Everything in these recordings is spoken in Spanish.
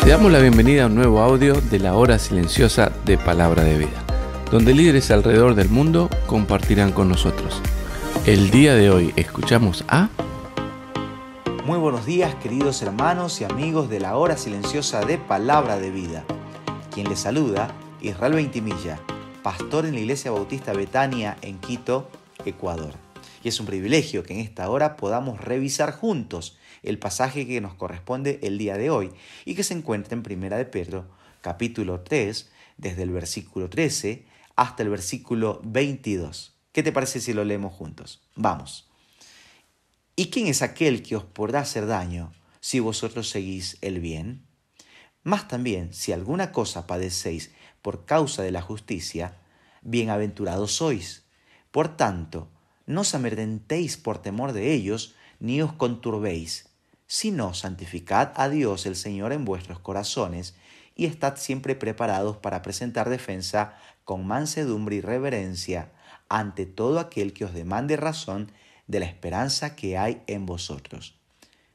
Te damos la bienvenida a un nuevo audio de la hora silenciosa de Palabra de Vida, donde líderes alrededor del mundo compartirán con nosotros. El día de hoy escuchamos a... Muy buenos días, queridos hermanos y amigos de la hora silenciosa de Palabra de Vida. Quien les saluda, Israel Ventimilla, pastor en la Iglesia Bautista Betania en Quito, Ecuador. Y es un privilegio que en esta hora podamos revisar juntos el pasaje que nos corresponde el día de hoy y que se encuentra en Primera de Pedro, capítulo 3, desde el versículo 13 hasta el versículo 22. ¿Qué te parece si lo leemos juntos? Vamos. ¿Y quién es aquel que os podrá hacer daño si vosotros seguís el bien? Más también, si alguna cosa padecéis por causa de la justicia, bienaventurados sois. Por tanto, no os amedrentéis por temor de ellos, ni os conturbéis, sino santificad a Dios el Señor en vuestros corazones, y estad siempre preparados para presentar defensa con mansedumbre y reverencia ante todo aquel que os demande razón de la esperanza que hay en vosotros,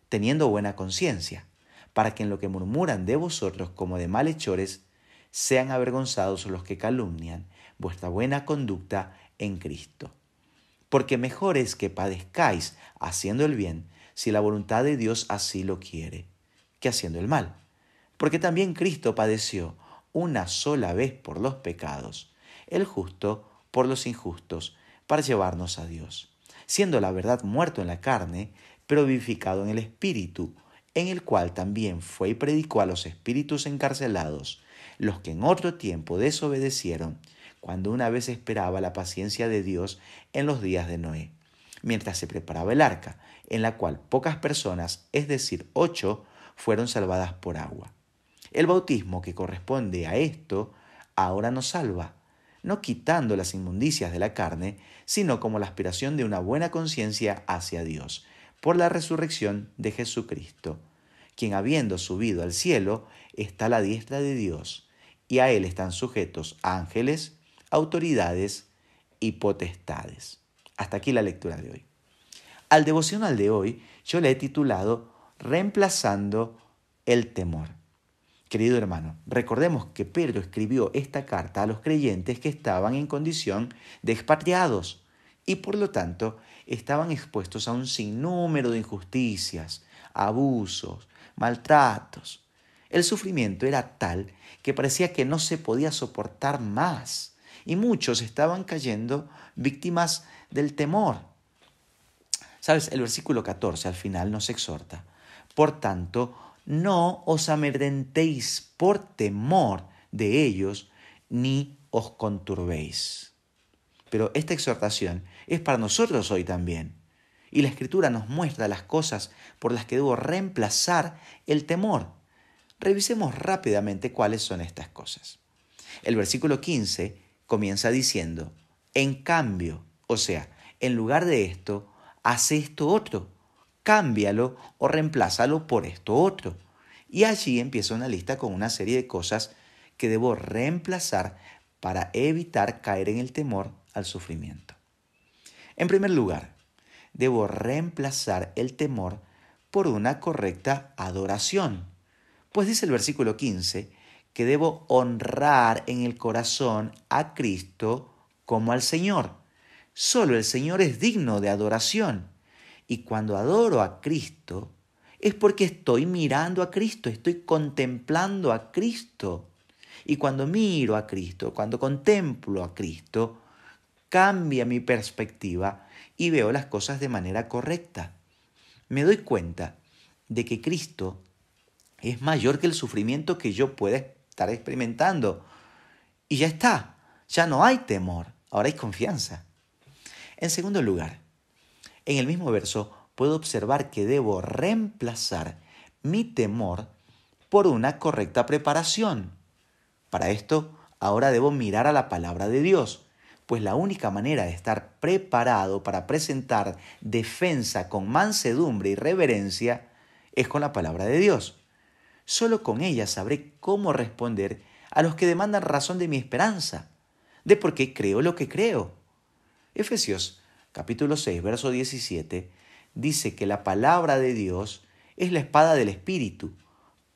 teniendo buena conciencia, para que en lo que murmuran de vosotros como de malhechores, sean avergonzados los que calumnian vuestra buena conducta en Cristo. Porque mejor es que padezcáis haciendo el bien, si la voluntad de Dios así lo quiere, que haciendo el mal. Porque también Cristo padeció una sola vez por los pecados, el justo por los injustos, para llevarnos a Dios, siendo la verdad muerto en la carne, pero vivificado en el Espíritu, en el cual también fue y predicó a los espíritus encarcelados, los que en otro tiempo desobedecieron, cuando una vez esperaba la paciencia de Dios en los días de Noé, mientras se preparaba el arca, en la cual pocas personas, es decir, 8, fueron salvadas por agua. El bautismo que corresponde a esto ahora nos salva, no quitando las inmundicias de la carne, sino como la aspiración de una buena conciencia hacia Dios, por la resurrección de Jesucristo, quien habiendo subido al cielo, está a la diestra de Dios, y a él están sujetos ángeles, autoridades y potestades. Hasta aquí la lectura de hoy. Al devocional de hoy yo le he titulado Reemplazando el temor. Querido hermano, recordemos que Pedro escribió esta carta a los creyentes que estaban en condición de expatriados y por lo tanto estaban expuestos a un sinnúmero de injusticias, abusos, maltratos. El sufrimiento era tal que parecía que no se podía soportar más y muchos estaban cayendo víctimas del temor. ¿Sabes? El versículo 14 al final nos exhorta. Por tanto, no os amedrentéis por temor de ellos, ni os conturbéis. Pero esta exhortación es para nosotros hoy también. Y la Escritura nos muestra las cosas por las que debo reemplazar el temor. Revisemos rápidamente cuáles son estas cosas. El versículo 15 comienza diciendo, en cambio, o sea, en lugar de esto, hace esto otro, cámbialo o reemplázalo por esto otro. Y allí empieza una lista con una serie de cosas que debo reemplazar para evitar caer en el temor al sufrimiento. En primer lugar, debo reemplazar el temor por una correcta adoración. Pues dice el versículo 15 que debo honrar en el corazón a Cristo como al Señor. Solo el Señor es digno de adoración. Y cuando adoro a Cristo, es porque estoy mirando a Cristo, estoy contemplando a Cristo. Y cuando miro a Cristo, cuando contemplo a Cristo, cambia mi perspectiva y veo las cosas de manera correcta. Me doy cuenta de que Cristo es mayor que el sufrimiento que yo pueda estar experimentando. Y ya está, ya no hay temor, ahora hay confianza. En segundo lugar, en el mismo verso puedo observar que debo reemplazar mi temor por una correcta preparación. Para esto, ahora debo mirar a la palabra de Dios, pues la única manera de estar preparado para presentar defensa con mansedumbre y reverencia es con la palabra de Dios. Solo con ella sabré cómo responder a los que demandan razón de mi esperanza, de por qué creo lo que creo. Efesios capítulo 6, verso 17, dice que la palabra de Dios es la espada del Espíritu.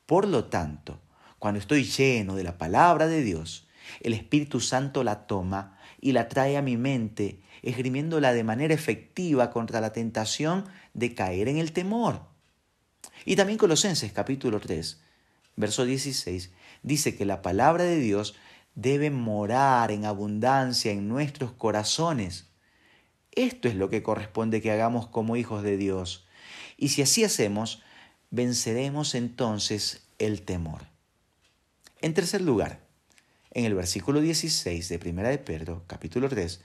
Por lo tanto, Cuando estoy lleno de la palabra de Dios, el Espíritu Santo la toma y la trae a mi mente, esgrimiéndola de manera efectiva contra la tentación de caer en el temor. Y también Colosenses capítulo 3, verso 16, dice que la palabra de Dios debe morar en abundancia en nuestros corazones. Esto es lo que corresponde que hagamos como hijos de Dios. Y si así hacemos, venceremos entonces el temor. En tercer lugar, en el versículo 16 de 1 de Pedro, capítulo 3,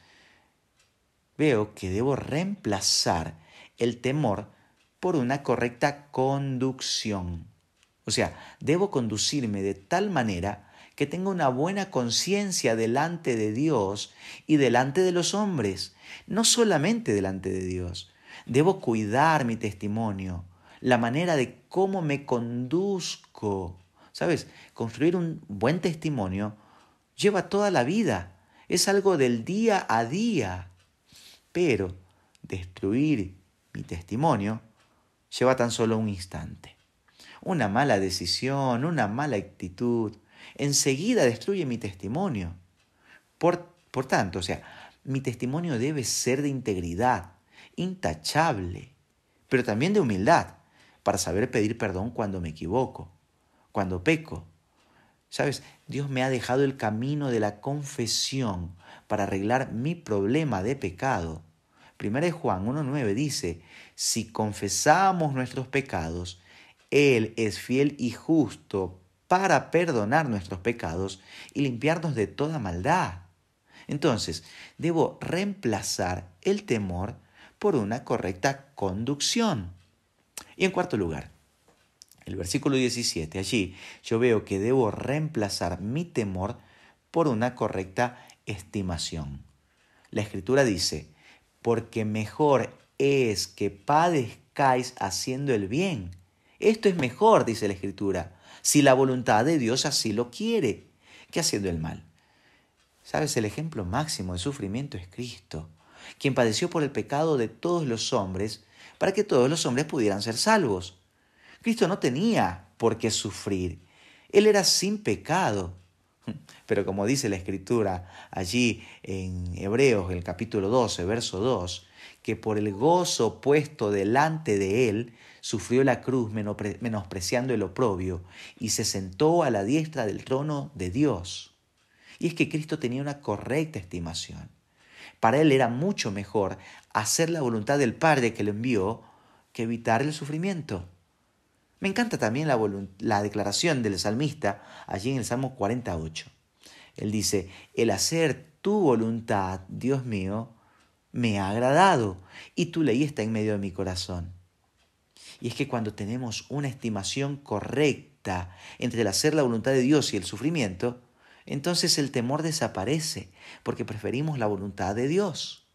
veo que debo reemplazar el temor por una correcta conducción. O sea, debo conducirme de tal manera que tenga una buena conciencia delante de Dios y delante de los hombres, no solamente delante de Dios. Debo cuidar mi testimonio, la manera de cómo me conduzco. ¿Sabes? Construir un buen testimonio lleva toda la vida, es algo del día a día. Pero destruir mi testimonio lleva tan solo un instante. Una mala decisión, una mala actitud, enseguida destruye mi testimonio. Por tanto, mi testimonio debe ser de integridad, intachable, pero también de humildad, para saber pedir perdón cuando me equivoco, cuando peco. ¿Sabes? Dios me ha dejado el camino de la confesión para arreglar mi problema de pecado. 1 Juan 1:9 dice, si confesamos nuestros pecados, Él es fiel y justo para perdonar nuestros pecados y limpiarnos de toda maldad. Entonces, debo reemplazar el temor por una correcta conducción. Y en cuarto lugar, el versículo 17, allí yo veo que debo reemplazar mi temor por una correcta estimación. La Escritura dice, porque mejor es que padezcáis haciendo el bien. Esto es mejor, dice la Escritura, si la voluntad de Dios así lo quiere, que haciendo el mal. ¿Sabes? El ejemplo máximo de sufrimiento es Cristo, quien padeció por el pecado de todos los hombres para que todos los hombres pudieran ser salvos. Cristo no tenía por qué sufrir. Él era sin pecado. Pero como dice la Escritura allí en Hebreos, el capítulo 12, verso 2, que por el gozo puesto delante de él, sufrió la cruz menospreciando el oprobio y se sentó a la diestra del trono de Dios. Y es que Cristo tenía una correcta estimación. Para él era mucho mejor hacer la voluntad del Padre que lo envió que evitar el sufrimiento. Me encanta también la declaración del salmista allí en el Salmo 48. Él dice, el hacer tu voluntad, Dios mío, me ha agradado y tu ley está en medio de mi corazón. Y es que cuando tenemos una estimación correcta entre el hacer la voluntad de Dios y el sufrimiento, entonces el temor desaparece porque preferimos la voluntad de Dios.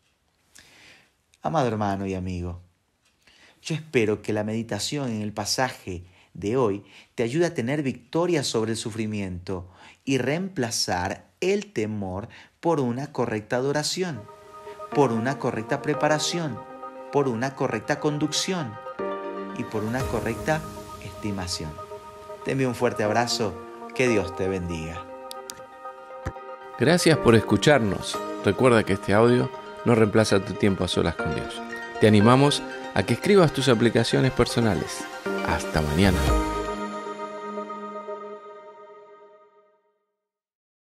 Amado hermano y amigo, yo espero que la meditación en el pasaje de hoy te ayude a tener victoria sobre el sufrimiento y reemplazar el temor por una correcta adoración, por una correcta preparación, por una correcta conducción y por una correcta estimación. Te envío un fuerte abrazo, que Dios te bendiga. Gracias por escucharnos. Recuerda que este audio no reemplaza tu tiempo a solas con Dios. Te animamos a que escribas tus aplicaciones personales. Hasta mañana.